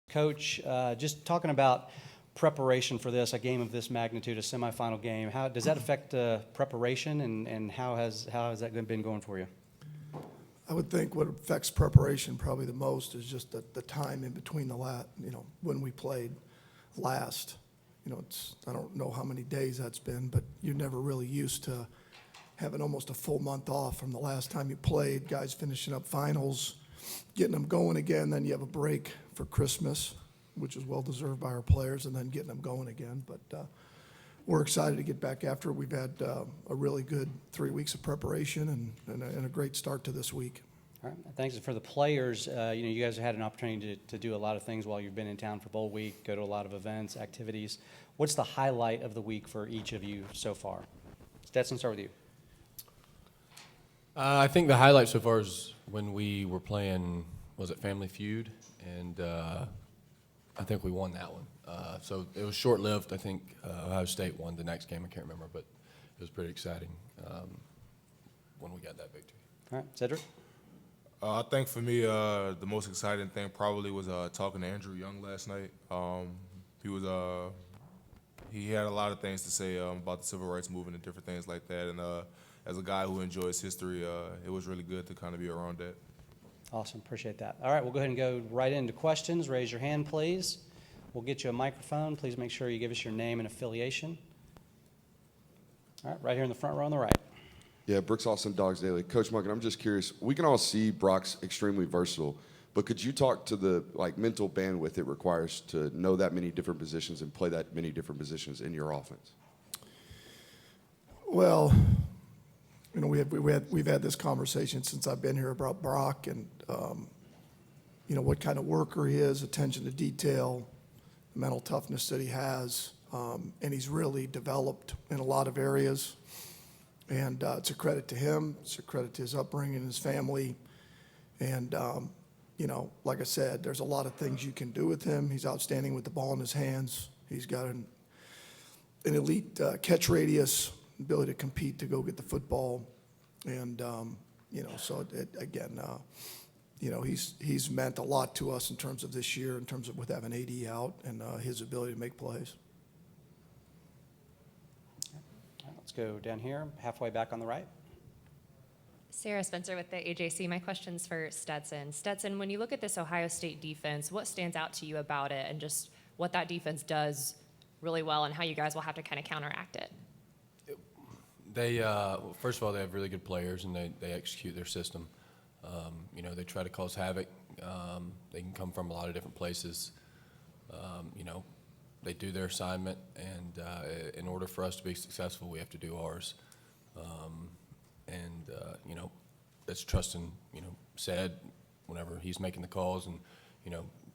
Coach, just talking about preparation for this, a game of this magnitude, a semifinal game, how does that affect preparation, and how has that been going for you? I would think what affects preparation probably the most is just the time in between when we played last. I don't know how many days that's been, but you're never really used to having almost a full month off from the last time you played, guys finishing up finals, getting them going again, then you have a break for Christmas, which is well-deserved by our players, and then getting them going again. But we're excited to get back after it. We've had a really good 3 weeks of preparation and a great start to this week. All right, thanks. And for the players, you guys have had an opportunity to do a lot of things while you've been in town for Bowl Week, go to a lot of events, activities. What's the highlight of the week for each of you so far? Stetson, start with you. I think the highlight so far is when we were playing, was it Family Feud? And I think we won that one. So it was short-lived. I think Ohio State won the next game. I can't remember, but it was pretty exciting when we got that victory. All right, Cedric? I think for me, the most exciting thing probably was talking to Andrew Young last night. He had a lot of things to say about the civil rights movement and different things like that. And as a guy who enjoys history, it was really good to kind of be around that. Awesome, appreciate that. All right, we'll go ahead and go right into questions. Raise your hand, please. We'll get you a microphone. Please make sure you give us your name and affiliation. All right, right here in the front row on the right. Yeah, Brooks Austin, Dogs Daily. Coach Monken, I'm just curious. We can all see Brock's extremely versatile, but could you talk to the mental bandwidth it requires to know that many different positions and play that many different positions in your offense? Well, we've had this conversation since I've been here about Brock and what kind of worker he is, attention to detail, the mental toughness that he has, and he's really developed in a lot of areas. And it's a credit to him. It's a credit to his upbringing and his family. And, like I said, there's a lot of things you can do with him. He's outstanding with the ball in his hands. He's got an elite catch radius, ability to compete to go get the football. And, he's meant a lot to us in terms of this year, in terms of with having AD out and his ability to make plays. Let's go down here, halfway back on the right. Sarah Spencer with the AJC. My question's for Stetson. Stetson, when you look at this Ohio State defense, what stands out to you about it and just what that defense does really well and how you guys will have to kind of counteract it? They, first of all, they have really good players and they execute their system. They try to cause havoc. They can come from a lot of different places. They do their assignment, and in order for us to be successful, we have to do ours. That's trusting, Said whenever he's making the calls and,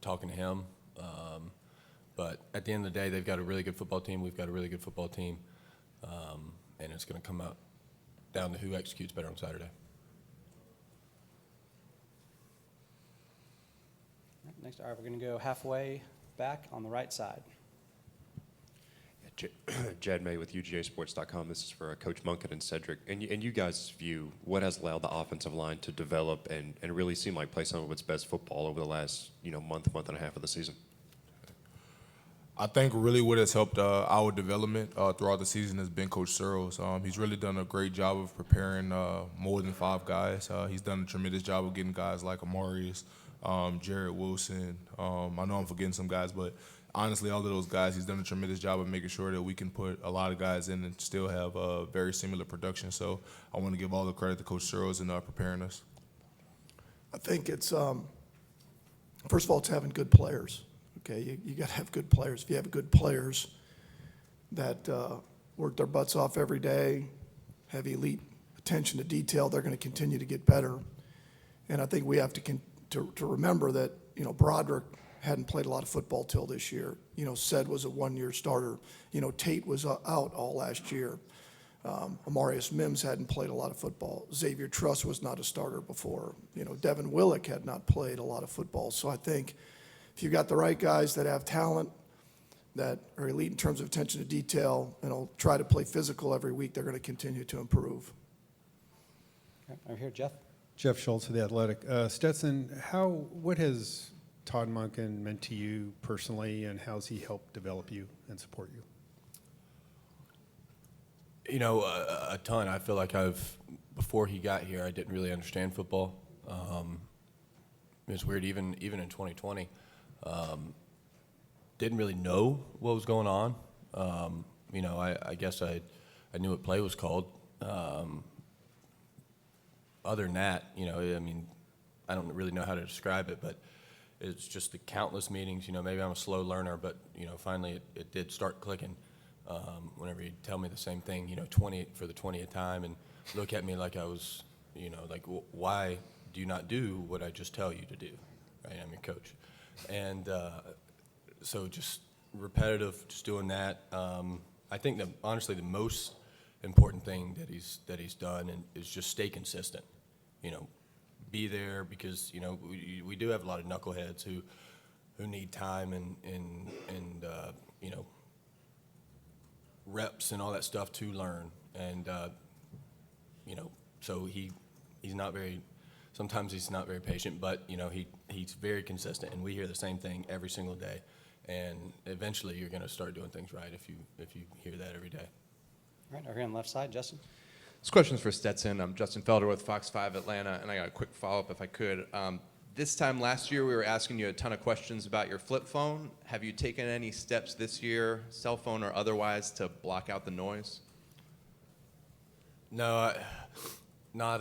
talking to him. But at the end of the day, they've got a really good football team. We've got a really good football team. And it's going to come out down to who executes better on Saturday. Next, all right, we're going to go halfway back on the right side. Jed May with UGAsports.com. This is for Coach Monken and Cedric. And you guys' view, what has allowed the offensive line to develop and really seem like play some of its best football over the last month and a half of the season? I think really what has helped our development throughout the season has been Coach Searles. He's really done a great job of preparing more than 5 guys. He's done a tremendous job of getting guys like Amarius, Jared Wilson. I know I'm forgetting some guys, but honestly, all of those guys, he's done a tremendous job of making sure that we can put a lot of guys in and still have very similar production. So I want to give all the credit to Coach Searles in preparing us. I think it's, first of all, it's having good players. Okay, you got to have good players. If you have good players that work their butts off every day, have elite attention to detail, they're going to continue to get better. And I think we have to remember that, Broderick hadn't played a lot of football till this year. Said was a one-year starter. Tate was out all last year. Amarius Mims hadn't played a lot of football. Xavier Truss was not a starter before. Devin Willick had not played a lot of football. So I think if you've got the right guys that have talent, that are elite in terms of attention to detail, and will try to play physical every week, they're going to continue to improve. Okay, over here, Jeff. Jeff Schultz of The Athletic. Stetson, what has Todd Monken meant to you personally, and how's he helped develop you and support you? You know, a ton. I feel like before he got here, I didn't really understand football. It was weird, even in 2020. Didn't really know what was going on. You know, I guess I knew what play was called. Other than that, you know, I mean, I don't really know how to describe it, but it's just the countless meetings. You know, maybe I'm a slow learner, but, you know, finally it did start clicking. Whenever he'd tell me the same thing, you know, 20 for the 20th time, and look at me like I was, you know, like, why do you not do what I just tell you to do? Right? I'm your coach. And so just repetitive, just doing that. I think that honestly the most important thing that he's done is just stay consistent. You know, be there, because, you know, we do have a lot of knuckleheads who need time and you know, reps and all that stuff to learn. And you know, so he's not very, sometimes he's not very patient, but, you know, he's very consistent, and we hear the same thing every single day. And eventually you're going to start doing things right if you hear that every day. All right, over here on the left side, Justin. This question's for Stetson. I'm Justin Felder with Fox 5 Atlanta, and I got a quick follow-up if I could. This time last year, we were asking you a ton of questions about your flip phone. Have you taken any steps this year, cell phone or otherwise, to block out the noise? No, not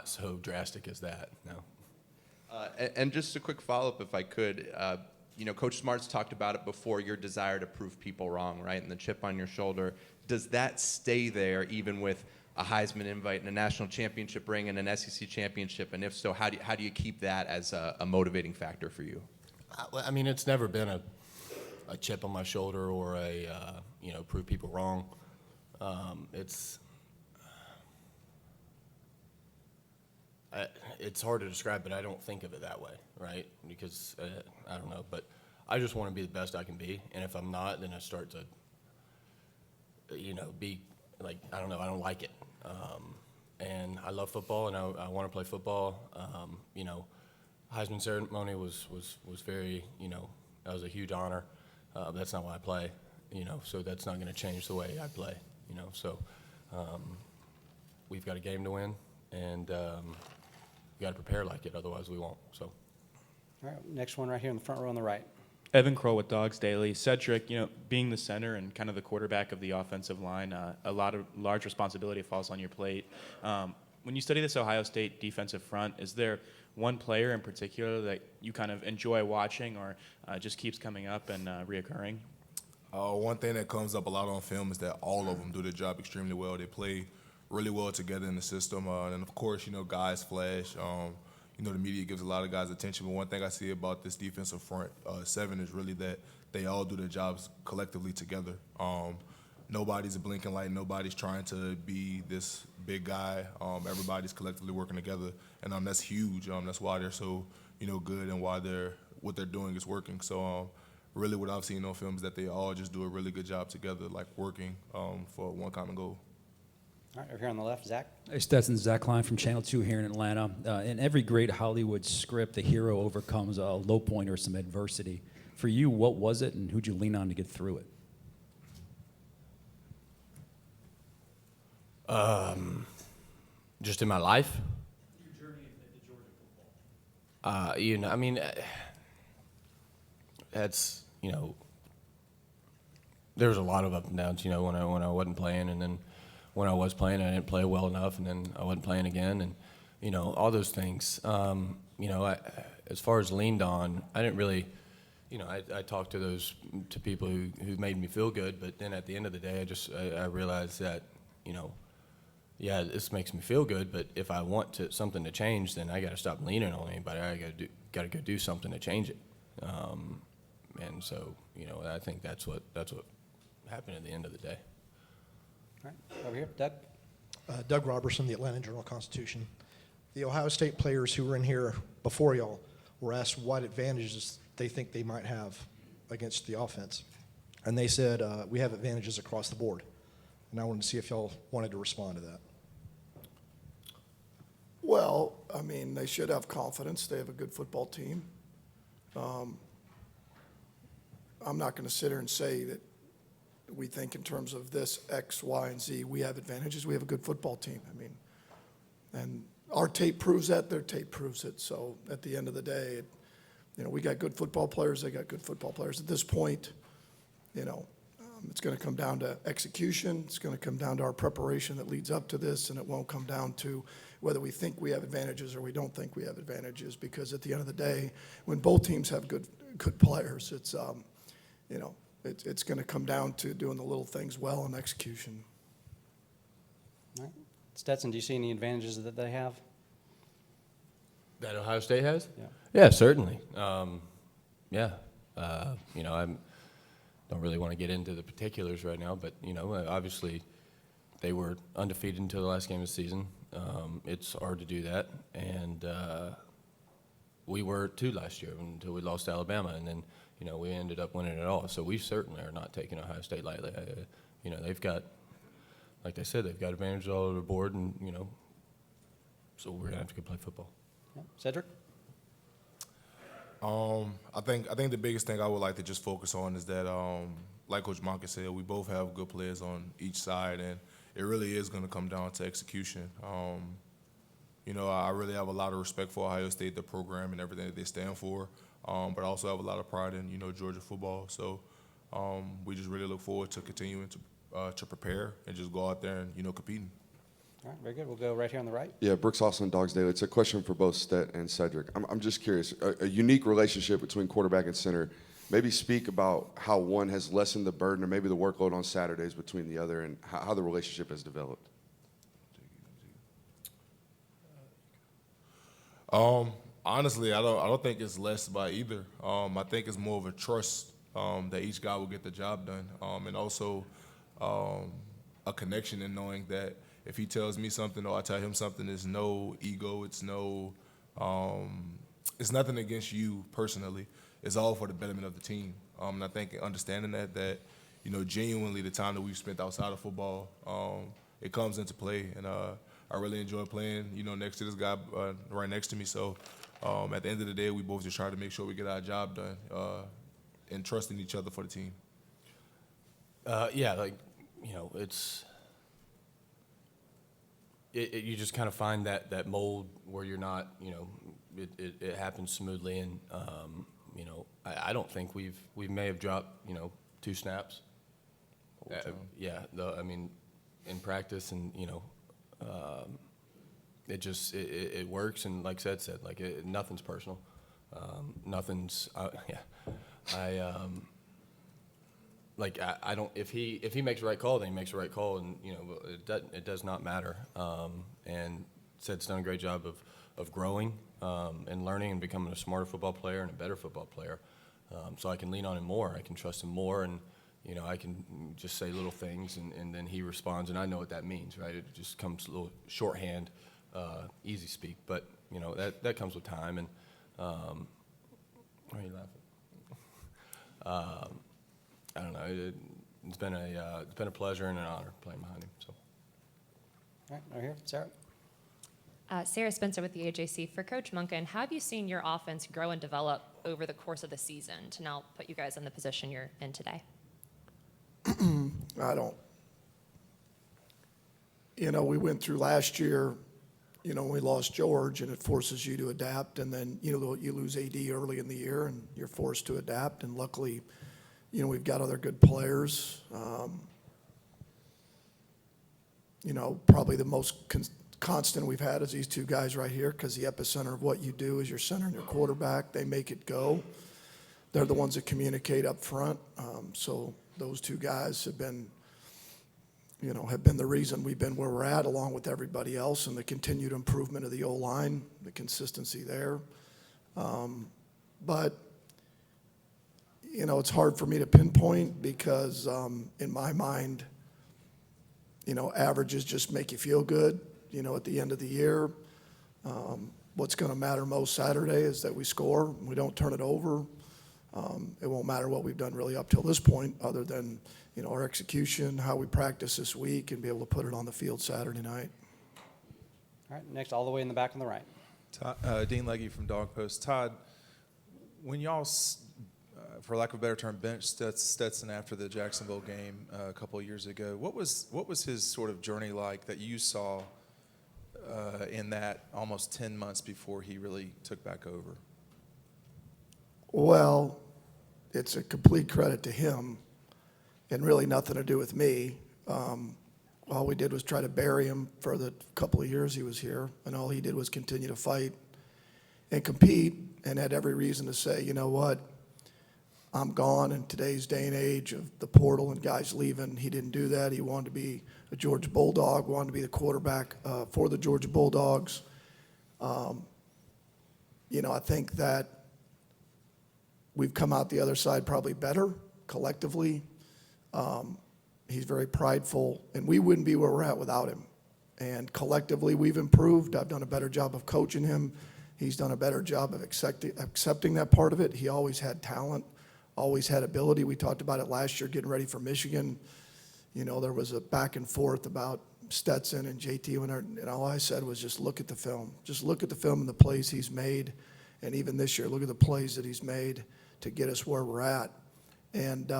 so drastic as that, no. And just a quick follow-up, if I could. You know, Coach Smart's talked about it before, your desire to prove people wrong, right, and the chip on your shoulder. Does that stay there even with a Heisman invite and a national championship ring and an SEC championship? And if so, how do you keep that as a motivating factor for you? I mean, it's never been a chip on my shoulder or you know, prove people wrong. It's hard to describe, but I don't think of it that way, right? Because I don't know, but I just want to be the best I can be, and if I'm not, then I start to, you know, be like, I don't know, I don't like it. And I love football, and I want to play football. You know, Heisman ceremony was very, you know, that was a huge honor. That's not why I play, you know, so that's not going to change the way I play, you know. So we've got a game to win, and we got to prepare like it, otherwise we won't. So. All right, next one right here in the front row on the right. Evan Kroll with Dogs Daily. Cedric, you know, being the center and kind of the quarterback of the offensive line, a lot of large responsibility falls on your plate. When you study this Ohio State defensive front, is there one player in particular that you kind of enjoy watching or just keeps coming up and reoccurring? One thing that comes up a lot on film is that all of them do their job extremely well. They play really well together in the system. And, of course, you know, guys flash. You know, the media gives a lot of guys attention, but one thing I see about this defensive front seven is really that they all do their jobs collectively together. Nobody's a blinking light. Nobody's trying to be this big guy. Everybody's collectively working together, and that's huge. That's why they're so, you know, good, and why what they're doing is working. So really what I've seen on film is that they all just do a really good job together, like working for one common goal. All right, over here on the left, Zach. Hey, Stetson, Zach Klein from Channel 2 here in Atlanta. In every great Hollywood script, the hero overcomes a low point or some adversity. For you, what was it, and who'd you lean on to get through it? Just in my life? Your journey into Georgia football. You know, I mean, that's, you know, there was a lot of up and downs, you know, when I wasn't playing, and then when I was playing, I didn't play well enough, and then I wasn't playing again, and, you know, all those things. You know, as far as leaned on, I didn't really, you know, I talked to people who made me feel good, but then at the end of the day, I realized that, you know, yeah, this makes me feel good, but if I want something to change, then I got to stop leaning on anybody. I got to go do something to change it. And so, you know, I think that's what happened at the end of the day. All right, over here, Doug. Doug Robertson, the Atlanta Journal-Constitution. The Ohio State players who were in here before y'all were asked what advantages they think they might have against the offense. And they said, we have advantages across the board. And I wanted to see if y'all wanted to respond to that. Well, I mean, they should have confidence. They have a good football team. I'm not going to sit here and say that we think in terms of this X, Y, and Z, we have advantages. We have a good football team. I mean, and our tape proves that. Their tape proves it. So at the end of the day, we got good football players. They got good football players. At this point, it's going to come down to execution. It's going to come down to our preparation that leads up to this, and it won't come down to whether we think we have advantages or we don't think we have advantages. Because at the end of the day, when both teams have good players, it's it's going to come down to doing the little things well and execution. All right. Stetson, do you see any advantages that they have? That Ohio State has? Yeah. Yeah, certainly. I don't really want to get into the particulars right now, but obviously they were undefeated until the last game of the season. It's hard to do that, and we were too last year until we lost to Alabama, and then we ended up winning it all. So we certainly are not taking Ohio State lightly. They've got, like they said, they've got advantages all over the board, and so we're gonna have to go play football. Yeah. Cedric? I think the biggest thing I would like to just focus on is that, like Coach Monken said, we both have good players on each side, and it really is going to come down to execution. I really have a lot of respect for Ohio State, the program, and everything that they stand for, but I also have a lot of pride in Georgia football. So we just really look forward to continuing to prepare and just go out there and competing. All right, very good. We'll go right here on the right. Yeah, Brooks Austin, Dogs Daily. It's a question for both Stet and Cedric. I'm just curious, a unique relationship between quarterback and center. Maybe speak about how one has lessened the burden or maybe the workload on Saturdays between the other and how the relationship has developed. Honestly, I don't think it's less by either. I think it's more of a trust that each guy will get the job done, and also a connection in knowing that if he tells me something or I tell him something, there's no ego. It's nothing against you personally. It's all for the betterment of the team. And I think understanding that genuinely the time that we've spent outside of football, it comes into play. And I really enjoy playing, next to this guy right next to me. So at the end of the day, we both just try to make sure we get our job done and trusting each other for the team. It's you just kind of find that mold where you're not, it happens smoothly, and I don't think we may have dropped 2 snaps. In practice, and it works, and like Seth said, nothing's personal, nothing's I don't. If he makes the right call, then he makes the right call, and it does not matter. And Seth's done a great job of growing and learning and becoming a smarter football player and a better football player. So I can lean on him more. I can trust him more, and I can just say little things, and then he responds, and I know what that means, right? It just comes a little shorthand, easy speak, but that comes with time. And why are you laughing? I don't know. It's been a pleasure and an honor playing behind him. So. All right, right here, Sarah. Sarah Spencer with the AJC. For Coach Monken, how have you seen your offense grow and develop over the course of the season to now put you guys in the position you're in today? I don't. We went through last year, we lost George, and it forces you to adapt, and then, you lose AD early in the year, and you're forced to adapt, and luckily, we've got other good players. Probably the most constant we've had is these 2 guys right here, because the epicenter of what you do is your center and your quarterback. They make it go. They're the ones that communicate up front. So those 2 guys have been the reason we've been where we're at, along with everybody else, and the continued improvement of the O-line, the consistency there. But it's hard for me to pinpoint because in my mind, averages just make you feel good, at the end of the year. What's going to matter most Saturday is that we score, we don't turn it over. It won't matter what we've done really up till this point other than, our execution, how we practice this week, and be able to put it on the field Saturday night. All right, next, all the way in the back on the right. Dean Legge from Dog Post. Todd, when y'all, for lack of a better term, benched Stetson after the Jacksonville game a couple of years ago, what was his sort of journey like that you saw in that almost 10 months before he really took back over? Well, it's a complete credit to him and really nothing to do with me. All we did was try to bury him for the couple of years he was here, and all he did was continue to fight and compete and had every reason to say, you know what, I'm gone in today's day and age of the portal and guys leaving. He didn't do that. He wanted to be a Georgia Bulldog, wanted to be the quarterback for the Georgia Bulldogs. I think that we've come out the other side probably better collectively. He's very prideful, and we wouldn't be where we're at without him. And collectively, we've improved. I've done a better job of coaching him. He's done a better job of accepting that part of it. He always had talent, always had ability. We talked about it last year getting ready for Michigan. There was a back and forth about Stetson and JT, and all I said was just look at the film. Just look at the film and the plays he's made. And even this year, look at the plays that he's made to get us where we're at. And,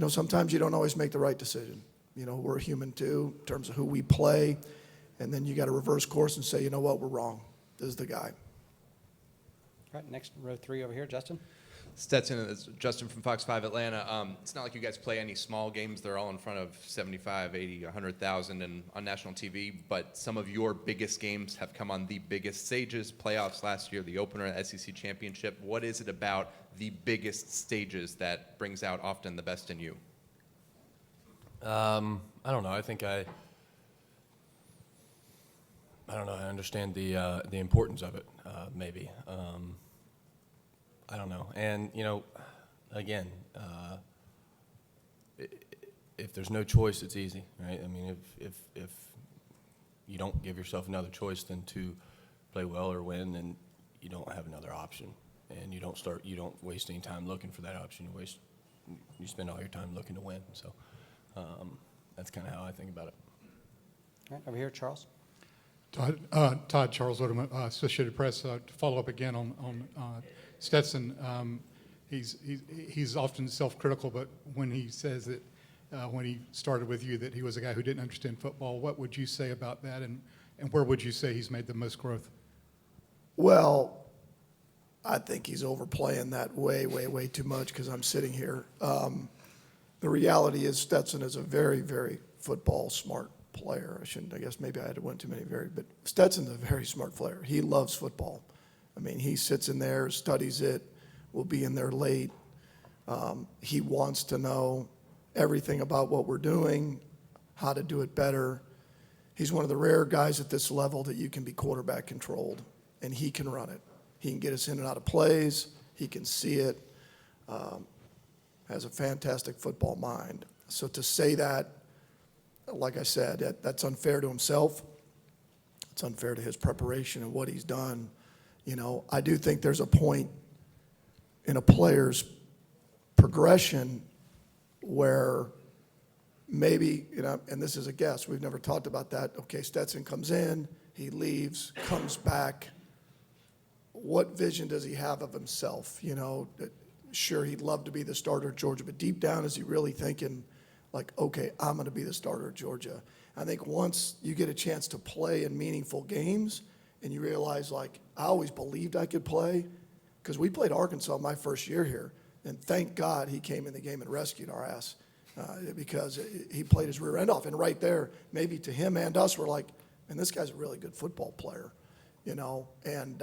sometimes you don't always make the right decision. We're human too in terms of who we play. And then you got to reverse course and say, you know what, we're wrong. This is the guy. All right, next, row 3 over here, Justin. Stetson, it's Justin from Fox 5 Atlanta. It's not like you guys play any small games. They're all in front of 75, 80, 100,000 and on national TV. But some of your biggest games have come on the biggest stages. Playoffs last year, the opener, SEC championship. What is it about the biggest stages that brings out often the best in you? I don't know. I think I don't know. I understand the importance of it. Maybe. I don't know. And again, if there's no choice, it's easy, right? I mean, if you don't give yourself another choice than to play well or win, then you don't have another option, and you don't waste any time looking for that option. You spend all your time looking to win. So that's kind of how I think about it. All right, over here, Charles. Todd, Charles Odom, Associated Press. To follow up again on Stetson, he's often self-critical, but when he says that when he started with you that he was a guy who didn't understand football, what would you say about that, and where would you say he's made the most growth? Well, I think he's overplaying that way too much because I'm sitting here. The reality is Stetson is a very, very football smart player. I guess maybe I had to win too many but Stetson's a very smart player. He loves football. I mean, he sits in there, studies it, will be in there late. He wants to know everything about what we're doing, how to do it better. He's one of the rare guys at this level that you can be quarterback controlled, and he can run it. He can get us in and out of plays. He can see it. Has a fantastic football mind. So to say that, like I said, that's unfair to himself. It's unfair to his preparation and what he's done. I do think there's a point in a player's progression where maybe, and this is a guess, we've never talked about that. Okay, Stetson comes in, he leaves, comes back. What vision does he have of himself? Sure, he'd love to be the starter at Georgia, but deep down, is he really thinking, like, okay, I'm going to be the starter at Georgia? I think once you get a chance to play in meaningful games and you realize, like, I always believed I could play, because we played Arkansas my first year here, and thank God he came in the game and rescued our ass because he played his rear end off. And right there, maybe to him and us, we're like, man, this guy's a really good football player, and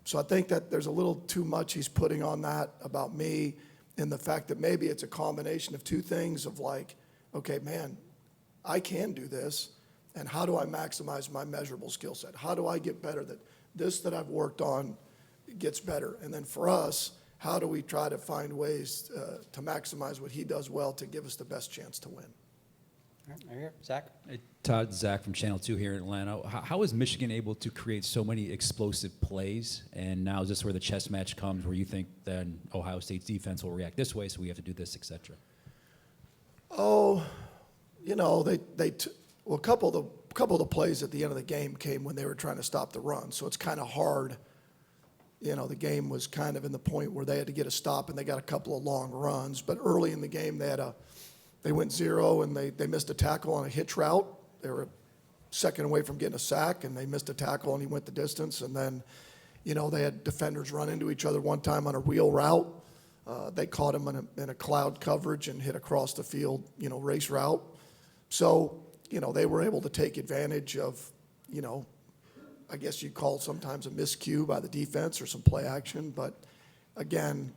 so I think that there's a little too much he's putting on that about me, and the fact that maybe it's a combination of two things of like, okay, man, I can do this, and how do I maximize my measurable skill set? How do I get better that I've worked on gets better? And then for us, how do we try to find ways to maximize what he does well to give us the best chance to win? All right, right here, Zach. Hey, Todd, Zach from Channel 2 here in Atlanta. How is Michigan able to create so many explosive plays? And now is this where the chess match comes, where you think then Ohio State's defense will react this way, so we have to do this, et cetera? Oh, a couple of the couple of the plays at the end of the game came when they were trying to stop the run. So it's kind of hard. You know, the game was kind of in the point where they had to get a stop, and they got a couple of long runs. But early in the game, they went 0, and they missed a tackle on a hitch route. They were a second away from getting a sack, and they missed a tackle, and he went the distance. And then, you know, they had defenders run into each other one time on a wheel route. They caught him in a cloud coverage and hit across the field, you know, race route. So, you know, they were able to take advantage of, you know, I guess you'd call it sometimes a miscue by the defense or some play action. But again,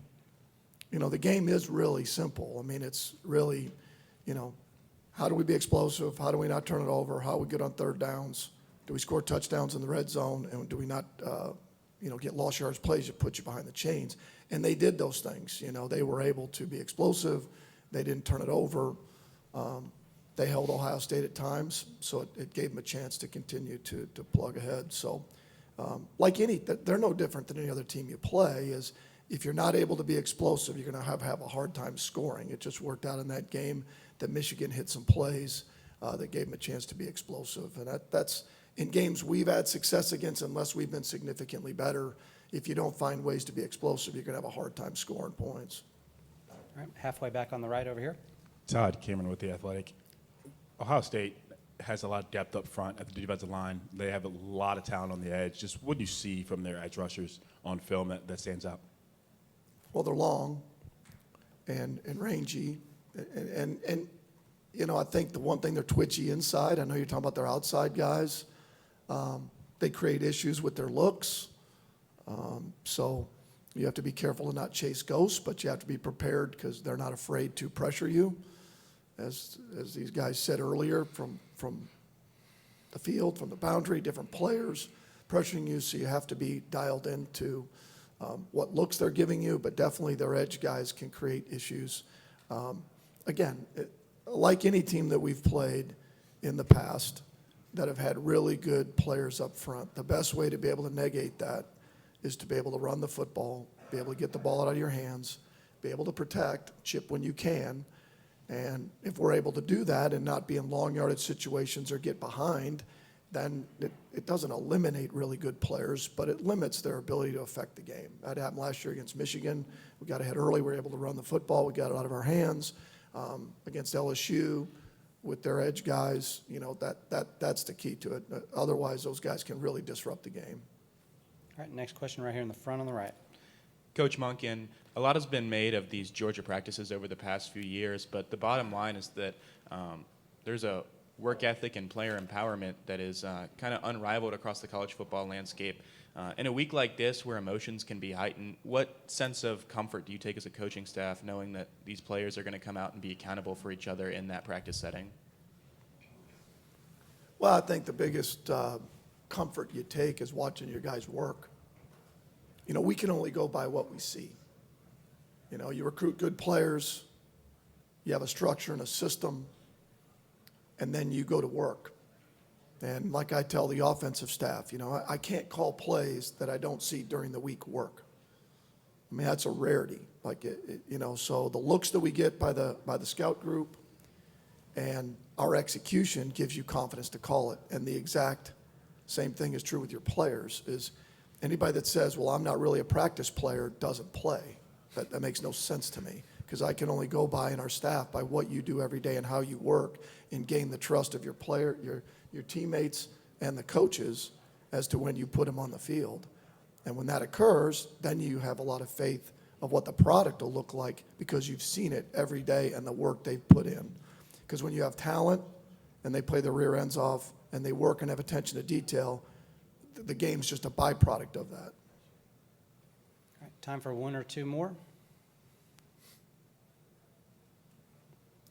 you know, the game is really simple. I mean, it's really, you know, how do we be explosive? How do we not turn it over? How we good on third downs? Do we score touchdowns in the red zone? And do we not, you know, get lost yards plays that put you behind the chains? And they did those things. You know, they were able to be explosive. They didn't turn it over. They held Ohio State at times, so it gave them a chance to continue to plug ahead. So, like they're no different than any other team you play. Is if you're not able to be explosive, you're going to have a hard time scoring. It just worked out in that game that Michigan hit some plays that gave them a chance to be explosive. And that's in games we've had success against, unless we've been significantly better. If you don't find ways to be explosive, you're going to have a hard time scoring points. All right, halfway back on the right over here. Todd Cameron with The Athletic. Ohio State has a lot of depth up front at the defensive line. They have a lot of talent on the edge. Just what do you see from their edge rushers on film that stands out? Well, they're long and rangy. And you know, I think the one thing, they're twitchy inside. I know you're talking about their outside guys. They create issues with their looks. So you have to be careful to not chase ghosts, but you have to be prepared because they're not afraid to pressure you. As these guys said earlier, from the field, from the boundary, different players pressuring you, so you have to be dialed into what looks they're giving you, but definitely their edge guys can create issues. Again, like any team that we've played in the past that have had really good players up front, the best way to be able to negate that is to be able to run the football, be able to get the ball out of your hands, be able to protect, chip when you can. And if we're able to do that and not be in long yardage situations or get behind, then it doesn't eliminate really good players, but it limits their ability to affect the game. That happened last year against Michigan. We got ahead early. We were able to run the football. We got it out of our hands. Against LSU with their edge guys, you know, that's the key to it. Otherwise, those guys can really disrupt the game. All right, next question right here in the front on the right. Coach Monken, a lot has been made of these Georgia practices over the past few years, but the bottom line is that there's a work ethic and player empowerment that is kind of unrivaled across the college football landscape. In a week like this where emotions can be heightened, what sense of comfort do you take as a coaching staff knowing that these players are going to come out and be accountable for each other in that practice setting? Well, I think the biggest comfort you take is watching your guys work. You know, we can only go by what we see. You know, you recruit good players, you have a structure and a system, and then you go to work. And like I tell the offensive staff, you know, I can't call plays that I don't see during the week work. I mean, that's a rarity. Like, you know, so the looks that we get by the scout group and our execution gives you confidence to call it. And the exact same thing is true with your players. Is anybody that says, well, I'm not really a practice player, doesn't play. That makes no sense to me, because I can only go by, in our staff, by what you do every day and how you work and gain the trust of your player, your teammates and the coaches as to when you put them on the field. And when that occurs, then you have a lot of faith of what the product will look like, because you've seen it every day and the work they've put in. Because when you have talent and they play their rear ends off and they work and have attention to detail, the game's just a byproduct of that. All right, time for one or two more.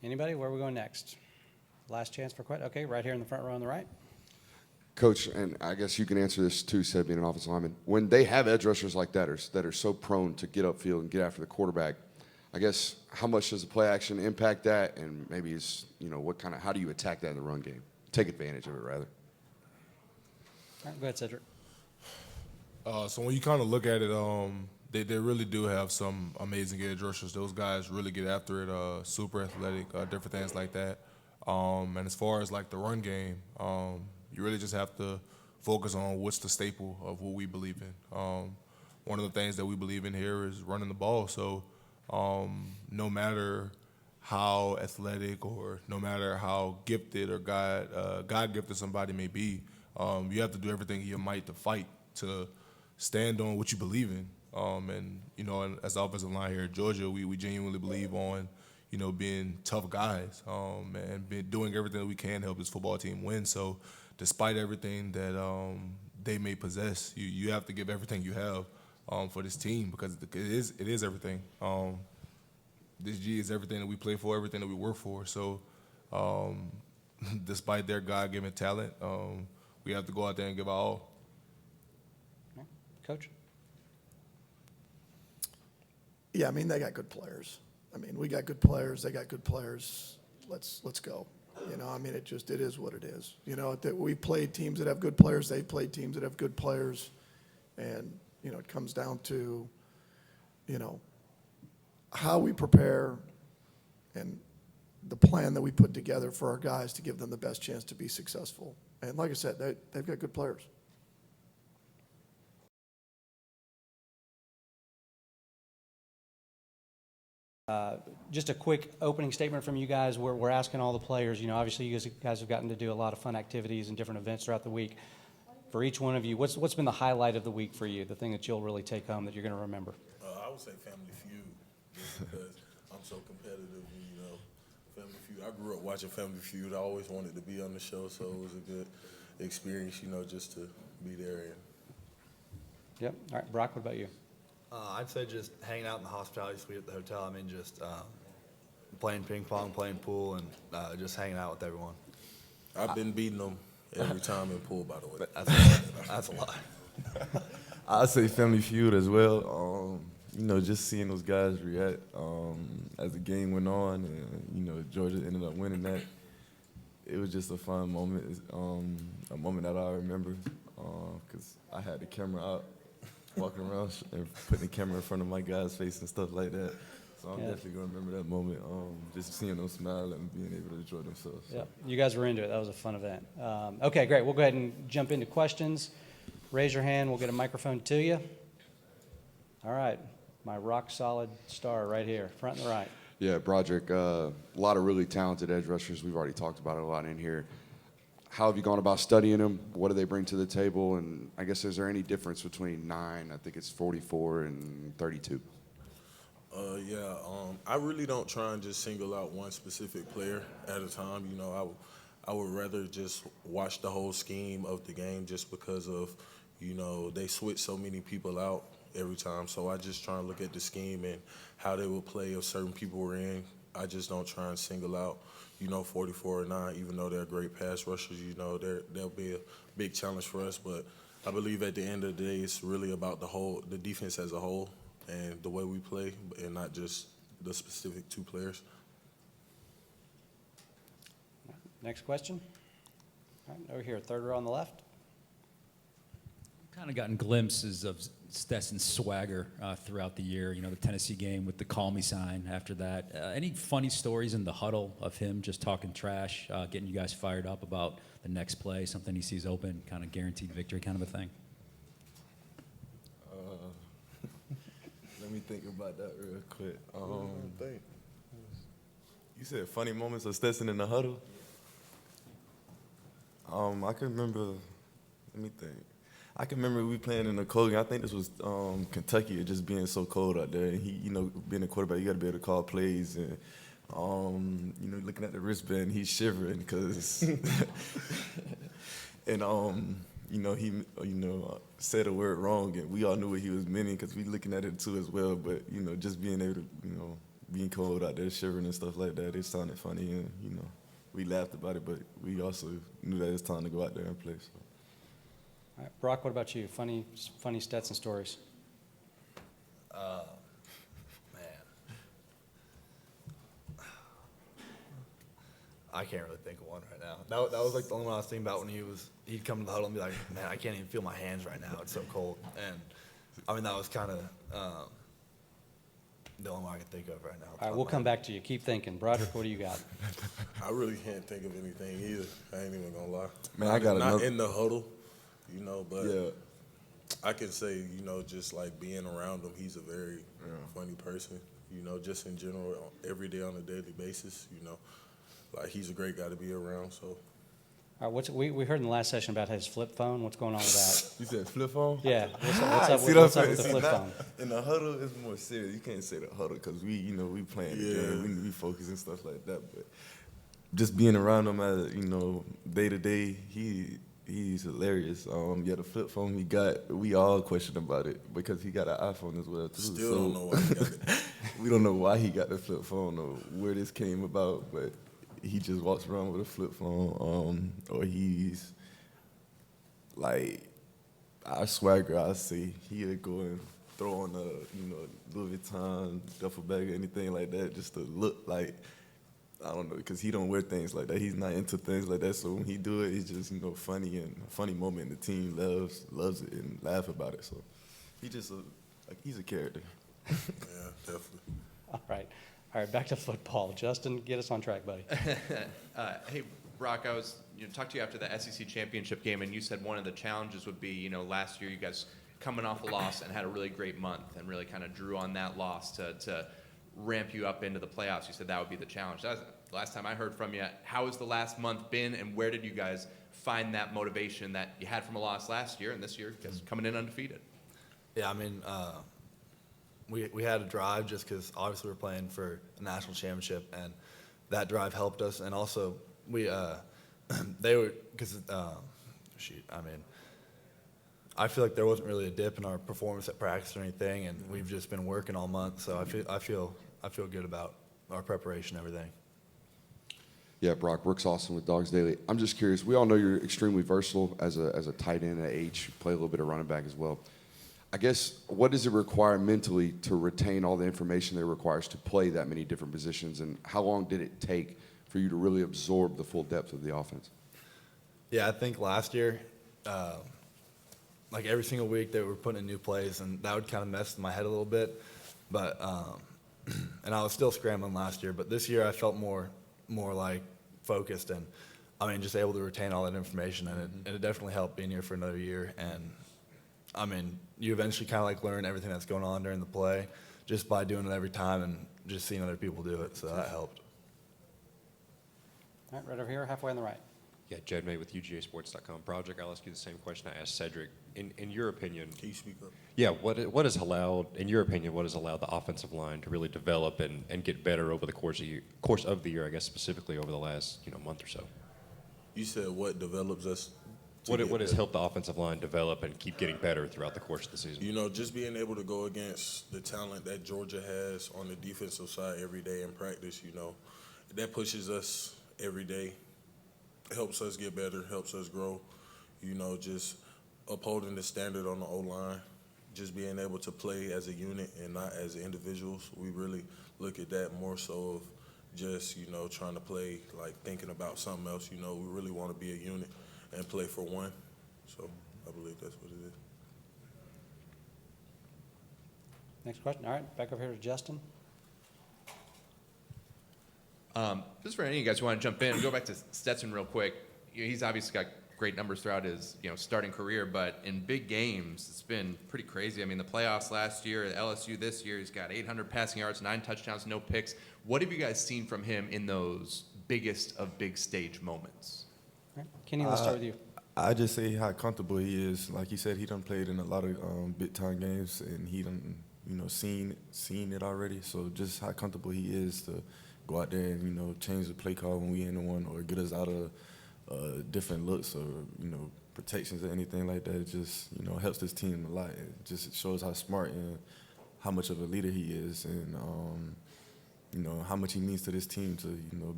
Anybody? Where are we going next? Last chance for questions. Okay, right here in the front row on the right. Coach, and I guess you can answer this too, Seb, being an offensive lineman. When they have edge rushers like that are so prone to get upfield and get after the quarterback, I guess how much does the play action impact that? And maybe it's, you know, how do you attack that in the run game? Take advantage of it, rather. All right, go ahead, Cedric. So when you kind of look at it, they really do have some amazing edge rushers. Those guys really get after it, super athletic, different things like that. And as far as like the run game, you really just have to focus on what's the staple of what we believe in. One of the things that we believe in here is running the ball. So no matter how athletic or no matter how gifted or God-gifted somebody may be, you have to do everything in your might to fight, to stand on what you believe in. And, and as the offensive line here at Georgia, we genuinely believe on, being tough guys and doing everything that we can to help this football team win. So despite everything that they may possess, you have to give everything you have for this team because it is everything. This G is everything that we play for, everything that we work for. So despite their God-given talent, we have to go out there and give our all. Coach? Yeah, I mean, they got good players. I mean, we got good players. They got good players. Let's go. I mean, it is what it is. That we played teams that have good players. They played teams that have good players. And, it comes down to, how we prepare and the plan that we put together for our guys to give them the best chance to be successful. And like I said, they've got good players. Just a quick opening statement from you guys. We're asking all the players, obviously you guys have gotten to do a lot of fun activities and different events throughout the week. For each one of you, what's been the highlight of the week for you, the thing that you'll really take home that you're going to remember? I would say Family Feud, just because I'm so competitive. Family Feud. I grew up watching Family Feud. I always wanted to be on the show, so it was a good experience, just to be there. Yep. All right, Brock, what about you? I'd say just hanging out in the hospitality suite at the hotel. I mean, just playing ping pong, playing pool, and just hanging out with everyone. I've been beating them every time in pool, by the way. That's a lot. I'd say Family Feud as well. Just seeing those guys react as the game went on, and Georgia ended up winning that. It was just a fun moment, a moment that I remember, because I had the camera out, walking around and putting the camera in front of my guy's face and stuff like that. So I'm definitely gonna remember that moment, just seeing them smile and being able to enjoy themselves. So. Yeah, you guys were into it. That was a fun event. Okay, great. We'll go ahead and jump into questions. Raise your hand. We'll get a microphone to you. All right, my rock solid star right here, front and right. Yeah, Broderick, a lot of really talented edge rushers. We've already talked about it a lot in here. How have you gone about studying them? What do they bring to the table? And I guess, is there any difference between 9, I think it's 44, and 32? I really don't try and just single out one specific player at a time. I would rather just watch the whole scheme of the game just because of, they switch so many people out every time. So I just try and look at the scheme and how they will play if certain people were in. I just don't try and single out, 44 or 9, even though they're great pass rushers. They'll be a big challenge for us. But I believe at the end of the day, it's really about the defense as a whole and the way we play, and not just the specific 2 players. Next question. All right, over here, third row on the left. Kind of gotten glimpses of Stetson's swagger throughout the year. The Tennessee game with the call me sign after that. Any funny stories in the huddle of him just talking trash, getting you guys fired up about the next play, something he sees open, kind of guaranteed victory kind of a thing? Let me think about that real quick. You said funny moments of Stetson in the huddle? I can remember, let me think. I can remember we playing in the cold game. I think this was Kentucky, it just being so cold out there. And he, being a quarterback, you got to be able to call plays. And, looking at the wristband, he's shivering because, and, he, said a word wrong. And we all knew what he was meaning because we looking at it too as well. But, just being able to, being cold out there, shivering and stuff like that, it sounded funny. And, we laughed about it, but we also knew that it's time to go out there and play. So. All right, Brock, what about you? Funny Stetson stories. I can't really think of one right now. That was like the only one I was thinking about when he'd come to the huddle and be like, man, I can't even feel my hands right now. It's so cold. And I mean, that was kind of the only one I can think of right now. All right, we'll come back to you. Keep thinking. Broderick, what do you got? I really can't think of anything either. I ain't even gonna lie. Man, I got not another- in the huddle, but Yeah. I can say, just like being around him, he's a very funny person. Just in general, every day on a daily basis. Like he's a great guy to be around. So. All right, we heard in the last session about his flip phone. What's going on with that? You said flip phone? Yeah. What's up See with, what what's I'm up with the saying? flip See, phone? In the huddle, it's more serious. You can't say the huddle because we playing the game. We focus and stuff like that. But just being around him as day to day, he's hilarious. The flip phone he got, we all question about it because he got an iPhone as well too. Still don't know why he got it. We don't know why he got the flip phone or where this came about, but he just walks around with a flip phone. Or he's like our swagger. I say he'll go and throw on a Louis Vuitton duffel bag or anything like that just to look like. I don't know, because he don't wear things like that. He's not into things like that. So when he do it, it's just, funny and a funny moment. And the team loves it and laugh about it. So he just, he's a character. Yeah, definitely. All right, back to football. Justin, get us on track, buddy. Hey, Brock, I was talked to you after the SEC championship game, and you said one of the challenges would be, last year you guys coming off a loss and had a really great month and really kind of drew on that loss to ramp you up into the playoffs. You said that would be the challenge. That was the last time I heard from you. How has the last month been, and where did you guys find that motivation that you had from a loss last year and this year just coming in undefeated? Yeah, we had a drive just because obviously we're playing for a national championship, and that drive helped us. And also they were I feel like there wasn't really a dip in our performance at practice or anything, and we've just been working all month. So I feel good about our preparation and everything. Yeah, Brock, Brooks Austin with Dogs Daily. I'm just curious. We all know you're extremely versatile as a tight end at H. You play a little bit of running back as well. I guess, what does it require mentally to retain all the information that it requires to play that many different positions, and how long did it take for you to really absorb the full depth of the offense? Yeah, I think last year, like every single week they were putting in new plays, and that would kind of mess with my head a little bit. But and I was still scrambling last year, but this year I felt more like focused and just able to retain all that information, and it definitely helped being here for another year. And you eventually kind of like learn everything that's going on during the play just by doing it every time and just seeing other people do it. So that helped. All right, right over here, halfway on the right. Yeah, Jed May with UGAsports.com. Project, I'll ask you the same question I asked Cedric. In your opinion, Can you speak up? yeah, what has allowed the offensive line to really develop and get better over the course of the year, I guess specifically over the last month or so? You said what develops us? What has helped the offensive line develop and keep getting better throughout the course of the season? Just being able to go against the talent that Georgia has on the defensive side every day in practice, that pushes us every day. It helps us get better, helps us grow, just upholding the standard on the O-line, just being able to play as a unit and not as individuals. We really look at that more so of just, trying to play, like thinking about something else. We really want to be a unit and play for one. So I believe that's what it is. Next question. All right, back over here to Justin. Just for any of you guys who want to jump in, go back to Stetson real quick. He's obviously got great numbers throughout his starting career, but in big games, it's been pretty crazy. The playoffs last year, at LSU this year, he's got 800 passing yards, 9 touchdowns, no picks. What have you guys seen from him in those biggest of big stage moments? All right. Kenny, let's start with you. I just say how comfortable he is. Like he said, he done played in a lot of big time games, and he done seen it already. So just how comfortable he is to go out there and change the play call when we in the one, or get us out of different looks or protections or anything like that. It just helps this team a lot. It just shows how smart and how much of a leader he is, and how much he means to this team to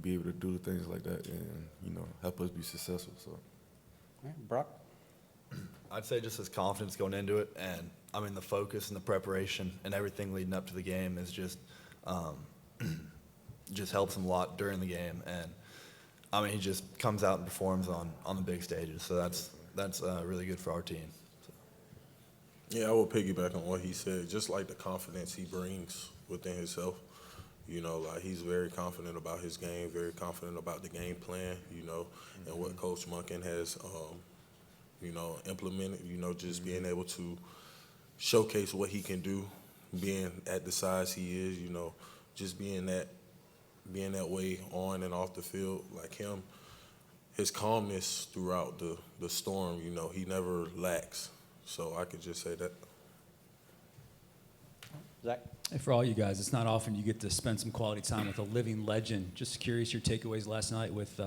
be able to do things like that and help us be successful. So. All right, Brock. I'd say just his confidence going into it, and the focus and the preparation and everything leading up to the game is just helps him a lot during the game. And he just comes out and performs on the big stages. So that's really good for our team. So. Yeah, I will piggyback on what he said. Just like the confidence he brings within himself. You know, like he's very confident about his game, very confident about the game plan, you know, and what Coach Monken has, you know, implemented, you know, just being able to showcase what he can do, being at the size he is, you know, just being that way on and off the field, like him, his calmness throughout the storm, you know, he never lacks. So I could just say that. Zach? Hey, for all you guys, it's not often you get to spend some quality time with a living legend. Just curious your takeaways last night with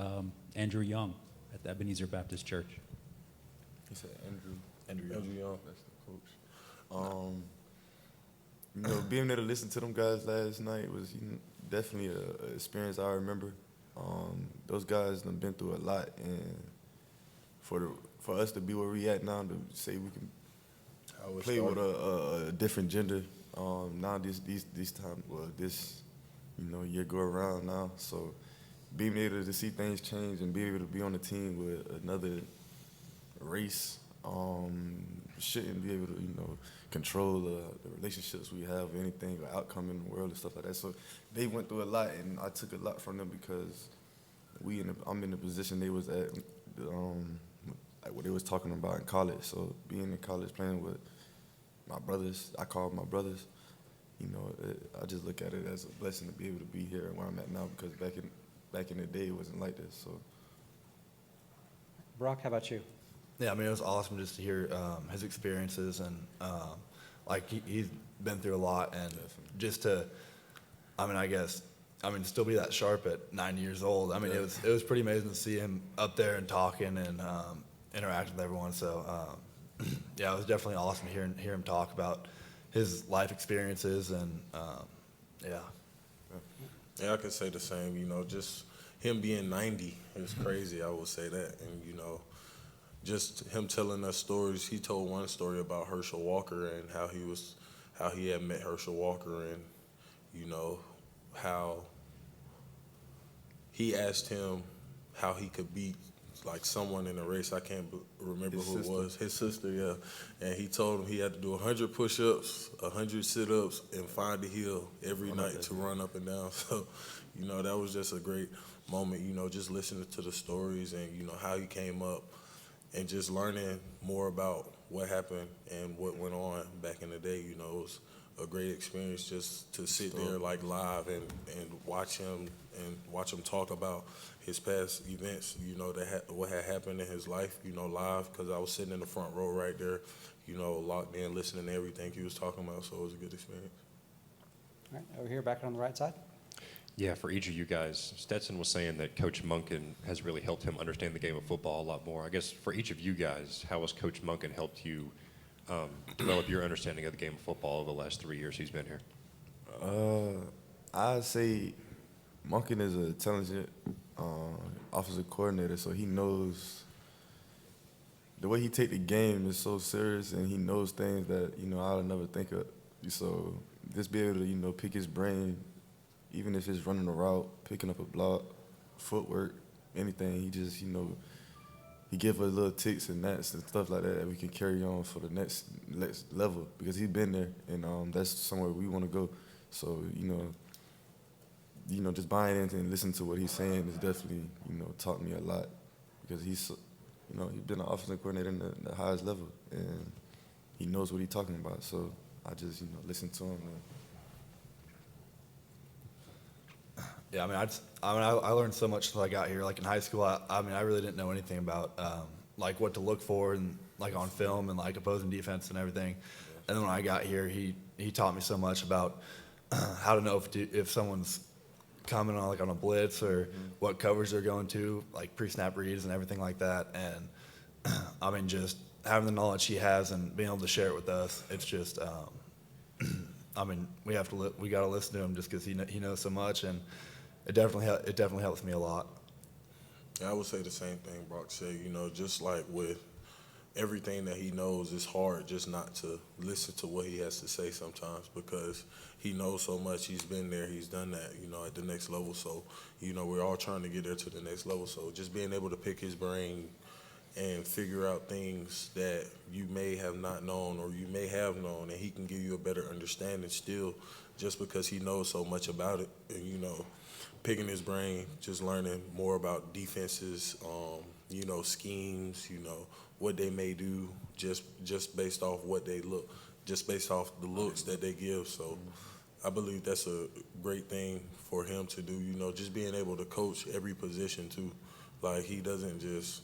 Andrew Young at the Ebenezer Baptist Church. He said Andrew Young. That's the coach. You know, being there to listen to them guys last night was definitely an experience I remember. Those guys done been through a lot, and for us to be where we at now, to say we can play with a different gender. Now these time, well, this, you know, year go around now. So being able to see things change and be able to be on a team with another race, shouldn't be able to, you know, control the relationships we have, anything, or outcome in the world and stuff like that. So they went through a lot, and I took a lot from them because I'm in the position they was at, like what they was talking about in college. So being in college, playing with my brothers, I call them my brothers, you know, I just look at it as a blessing to be able to be here and where I'm at now, because back in the day it wasn't like this. So, Brock, how about you? Yeah, I mean, it was awesome just to hear his experiences, and like he's been through a lot, and just to, still be that sharp at 90 years old. I mean, it was pretty amazing to see him up there and talking and interacting with everyone. So, yeah, it was definitely awesome to hear him talk about his life experiences, and yeah. Yeah, I could say the same. You know, just him being 90 is crazy. I would say that, and you know, just him telling us stories. He told one story about Herschel Walker and how he had met Herschel Walker, and you know how he asked him how he could beat like someone in a race. I can't remember who it was. His sister, yeah. And he told him he had to do 100 push-ups, 100 sit-ups, and find a hill every night to run up and down. So, you know, that was just a great moment, you know, just listening to the stories and, you know, how he came up and just learning more about what happened and what went on back in the day. You know, it was a great experience just to sit there like live and watch him talk about his past events, you know, what had happened in his life, you know, live, because I was sitting in the front row right there, you know, locked in, listening to everything he was talking about, so it was a good experience. All right, over here, back on the right side. Yeah, for each of you guys, Stetson was saying that Coach Monken has really helped him understand the game of football a lot more. I guess for each of you guys, how has Coach Monken helped you develop your understanding of the game of football over the last 3 years he's been here? I'd say Monken is a talented offensive coordinator, so he knows the way he take the game is so serious, and he knows things that, you know, I would never think of. So just be able to, you know, pick his brain, even if it's running a route, picking up a block, footwork, anything. He just, you know, he give us little ticks and nats and stuff like that we can carry on for the next level, because he's been there, and that's somewhere we want to go. So, you know, just buying into and listening to what he's saying is definitely, you know, taught me a lot, because he's, you know, he's been an offensive coordinator in the highest level, and he knows what he's talking about. So I just, you know, listen to him. Yeah, I learned so much until I got here. Like in high school, I really didn't know anything about like what to look for and like on film and like opposing defense and everything. And then when I got here, he taught me so much about how to know if someone's coming on like on a blitz or what coverage they're going to, like pre-snap reads and everything like that. And I mean, just having the knowledge he has and being able to share it with us, it's just, I mean, we got to listen to him just because he knows so much, and it definitely helps me a lot. Yeah, I would say the same thing Brock said. You know, just like with everything that he knows, it's hard just not to listen to what he has to say sometimes, because he knows so much. He's been there, he's done that, you know, at the next level. So, you know, we're all trying to get there to the next level. So just being able to pick his brain and figure out things that you may have not known or you may have known, and he can give you a better understanding still, just because he knows so much about it. And, you know, picking his brain, just learning more about defenses, you know, schemes, you know, what they may do just based off what they look, just based off the looks that they give. So I believe that's a great thing for him to do, you know, just being able to coach every position too. Like, he doesn't just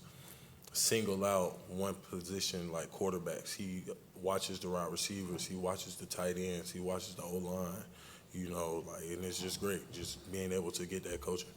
single out one position like quarterbacks. He watches the wide receivers, he watches the tight ends, he watches the O-line, you know, like, and it's just great just being able to get that coaching.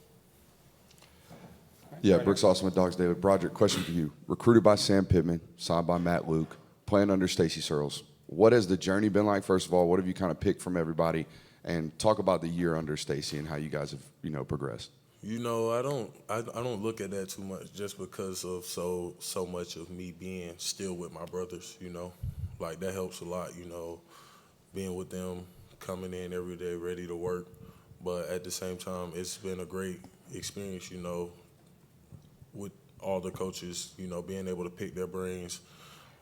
Yeah, Brooks Austin with Dogs Daily. Broderick, question for you. Recruited by Sam Pittman, signed by Matt Luke, playing under Stacey Searles. What has the journey been like, first of all? What have you kind of picked from everybody? And talk about the year under Stacey and how you guys have, you know, progressed. You know, I don't look at that too much just because of so much of me being still with my brothers, you know. Like, that helps a lot, you know, being with them, coming in every day ready to work. But at the same time, it's been a great experience, you know, with all the coaches, you know, being able to pick their brains.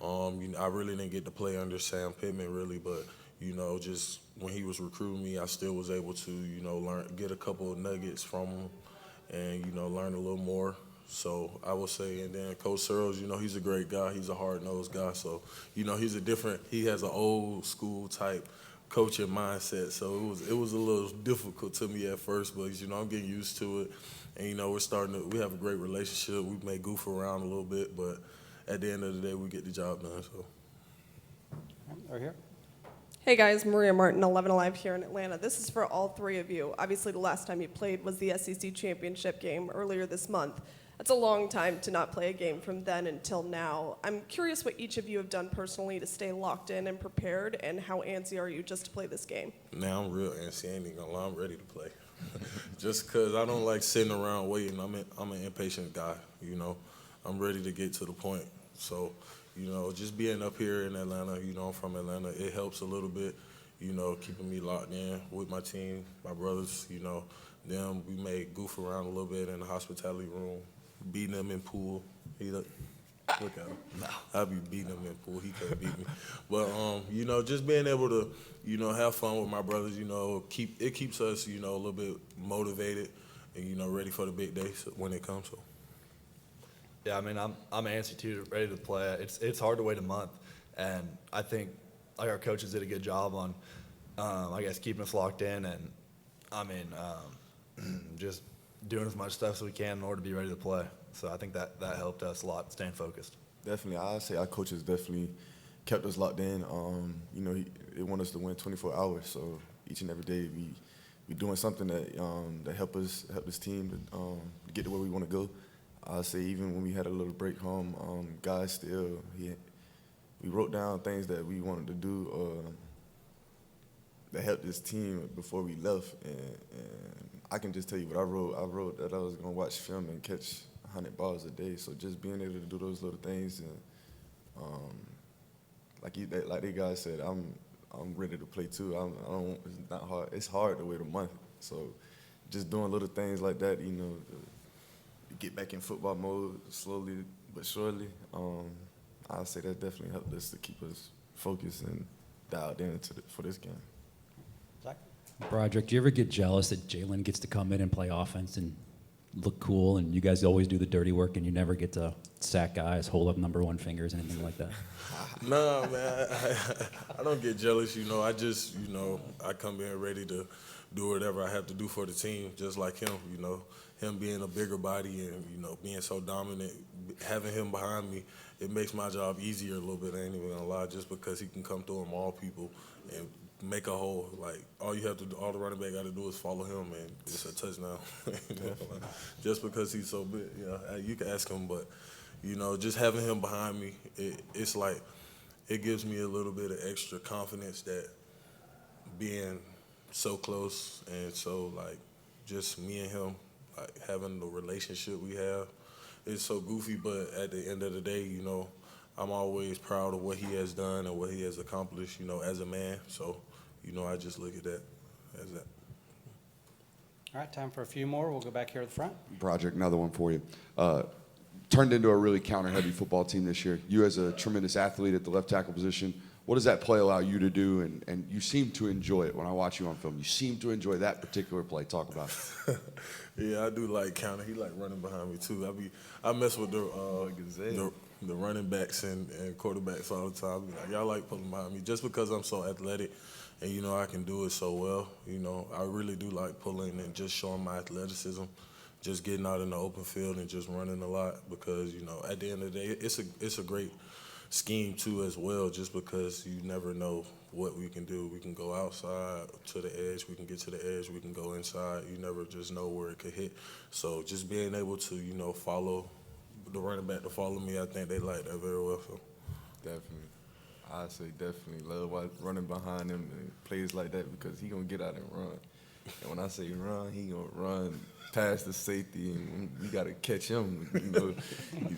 You know, I really didn't get to play under Sam Pittman really, but, you know, just when he was recruiting me, I still was able to, you know, get a couple of nuggets from him and, you know, learn a little more. So I would say, and then Coach Searles, you know, he's a great guy. He's a hard-nosed guy. So, you know, he has an old school type coaching mindset. So it was a little difficult to me at first, but, you know, I'm getting used to it. And, you know, we have a great relationship. We may goof around a little bit, but at the end of the day, we get the job done. So. Right here. Hey guys, Maria Martin, 11 Alive here in Atlanta. This is for all three of you. Obviously, the last time you played was the SEC championship game earlier this month. That's a long time to not play a game from then until now. I'm curious what each of you have done personally to stay locked in and prepared, and how antsy are you just to play this game? Now I'm real antsy. I ain't even gonna lie, I'm ready to play. Just because I don't like sitting around waiting. I'm an impatient guy, you know. I'm ready to get to the point. So, you know, just being up here in Atlanta, you know, I'm from Atlanta, it helps a little bit, you know, keeping me locked in with my team, my brothers, you know. Them, we may goof around a little bit in the hospitality room, beating them in pool. Look at him. I'll be beating him in pool. He can't beat me. But, you know, just being able to, you know, have fun with my brothers, you know, it keeps us, you know, a little bit motivated and, you know, ready for the big day when it comes. So. Yeah, I mean, I'm antsy too, ready to play. It's hard to wait a month, and I think like our coaches did a good job on, I guess, keeping us locked in, and I mean, just doing as much stuff as we can in order to be ready to play. So I think that helped us a lot, staying focused. Definitely, I'd say our coaches definitely kept us locked in. You know, they want us to win 24 hours, so each and every day we doing something that help this team to get to where we want to go. I'd say even when we had a little break home, guys still, we wrote down things that we wanted to do that helped this team before we left. And I can just tell you what I wrote. I wrote that I was going to watch film and catch 100 balls a day. So just being able to do those little things, and like the guys said, I'm ready to play too. It's not hard. It's hard to wait a month. So just doing little things like that, you know, get back in football mode slowly but surely. I'll say that definitely helped us to keep us focused and dialed in for this game. Zach? Broderick, do you ever get jealous that Jalen gets to come in and play offense and look cool, and you guys always do the dirty work and you never get to sack guys, hold up number one fingers, anything like that? No, man, I don't get jealous, you know. I just, you know, I come in ready to do whatever I have to do for the team, just like him, you know. Him being a bigger body and, you know, being so dominant, having him behind me, it makes my job easier a little bit, I ain't even gonna lie, just because he can come through them all people and make a hole. Like, all the running back got to do is follow him, and it's a touchdown. You know, like, just because he's so big, you know, you can ask him, but, you know, just having him behind me, it's like, it gives me a little bit of extra confidence that being so close and so, like, just me and him, like, having the relationship we have, it's so goofy, but at the end of the day, you know, I'm always proud of what he has done and what he has accomplished, you know, as a man. So, you know, I just look at that as that. All right, time for a few more. We'll go back here at the front. Broderick, another one for you. Turned into a really counter-heavy football team this year. You as a tremendous athlete at the left tackle position, what does that play allow you to do? And you seem to enjoy it when I watch you on film. You seem to enjoy that particular play. Talk about it. Yeah, I do like counter. He like running behind me too. I mess with the running backs and quarterbacks all the time. Be like, y'all like pulling behind me just because I'm so athletic and I can do it so well. I really do like pulling and just showing my athleticism, just getting out in the open field and just running a lot because at the end of the day it's a great scheme too as well, just because you never know what we can do. We can go outside to the edge, we can get to the edge, we can go inside. You never just know where it could hit. So just being able to, follow the running back to follow me, I think they like that very well. So. Definitely. I say definitely love running behind him and plays like that because he gonna get out and run. And when I say run, he gonna run past the safety, and we gotta catch him,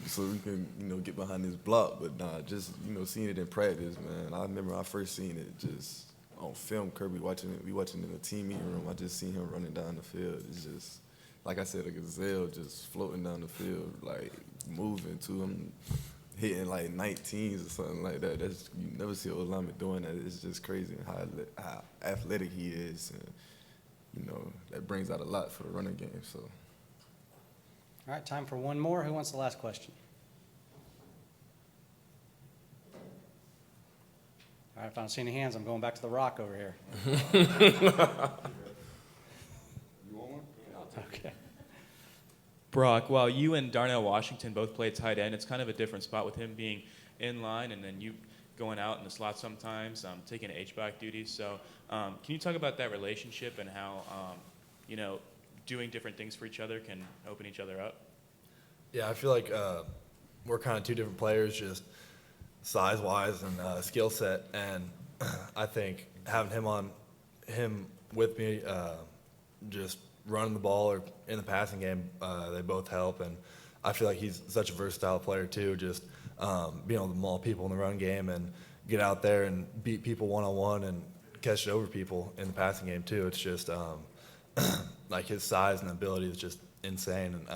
so we can, get behind his block. But nah, just seeing it in practice, man. I remember I first seen it just on film. Kirby watching it, we watching it in the team meeting room. I just seen him running down the field. It's just like I said, a gazelle just floating down the field, like moving to him, hitting like 19s or something like that. You never see Olame doing that. It's just crazy how athletic he is. And, that brings out a lot for the running game. So, All right, time for one more. Who wants the last question? All right, if I don't see any hands, I'm going back to the rock over here. You want one? Okay. Brock, while you and Darnell Washington both play tight end, it's kind of a different spot with him being in line and then you going out in the slot sometimes, taking H-back duties. So can you talk about that relationship and how, doing different things for each other can open each other up? Yeah, I feel like we're kind of two different players, just size-wise and skill set. And I think having him with me, just running the ball or in the passing game, they both help. And I feel like he's such a versatile player too, just being able to maul people in the run game and get out there and beat people one-on-one and catch it over people in the passing game too. It's just like his size and ability is just insane. And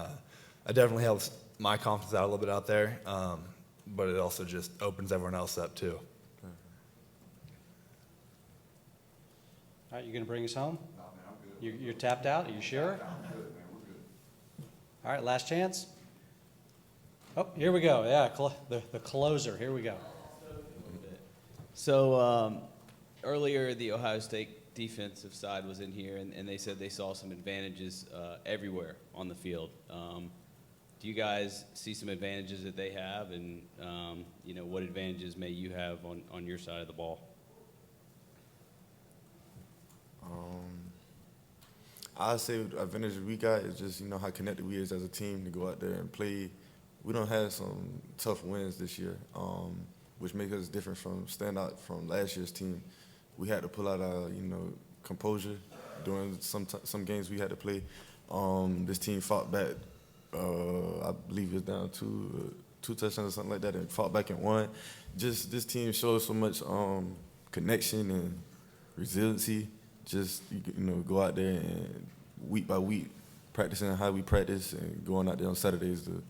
it definitely helps my confidence out a little bit out there, but it also just opens everyone else up too. All right, you going to bring us home? No, man, I'm good. You're tapped out? Are you sure? I'm good, man. We're good. All right, last chance. Oh, here we go. Yeah, the closer. Here we go. So earlier, the Ohio State defensive side was in here, and they said they saw some advantages everywhere on the field. Do you guys see some advantages that they have, and what advantages may you have on your side of the ball? I'd say the advantage we got is just, how connected we is as a team to go out there and play. We don't have some tough wins this year, which makes us different from standout from last year's team. We had to pull out our, composure during some games we had to play. This team fought back. I believe it was down two touchdowns or something like that, and fought back and won. Just this team shows so much connection and resiliency. Just go out there and week by week practicing how we practice and going out there on Saturdays to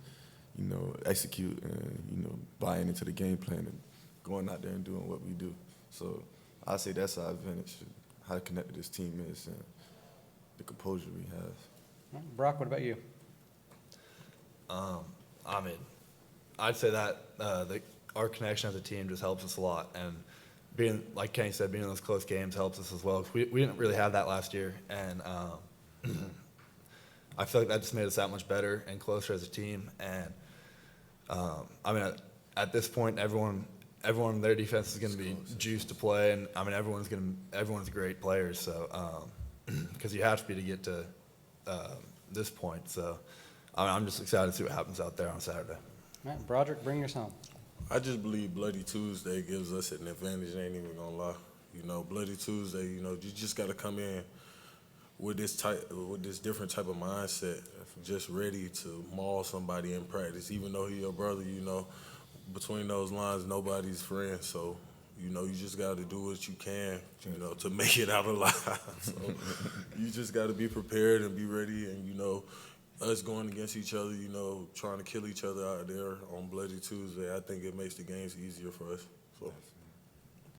execute and buying into the game plan and going out there and doing what we do. So I say that's our advantage, how connected this team is and the composure we have. Brock, what about you? I'd say that our connection as a team just helps us a lot, and being, like Kenny said, being in those close games helps us as well. We didn't really have that last year, and I feel like that just made us that much better and closer as a team. And at this point, everyone in their defense is going to be juiced to play, and everyone's great players. So because you have to be to get to this point. So I'm just excited to see what happens out there on Saturday. All right, Broderick, bring yours home. I just believe Bloody Tuesday gives us an advantage. I ain't even gonna lie. Bloody Tuesday. You just got to come in with this different type of mindset, just ready to maul somebody in practice. Even though he's your brother, between those lines, nobody's friend. So, you just got to do what you can, to make it out alive. So, you just got to be prepared and be ready, and us going against each other, trying to kill each other out there on Bloody Tuesday, I think it makes the games easier for us. So.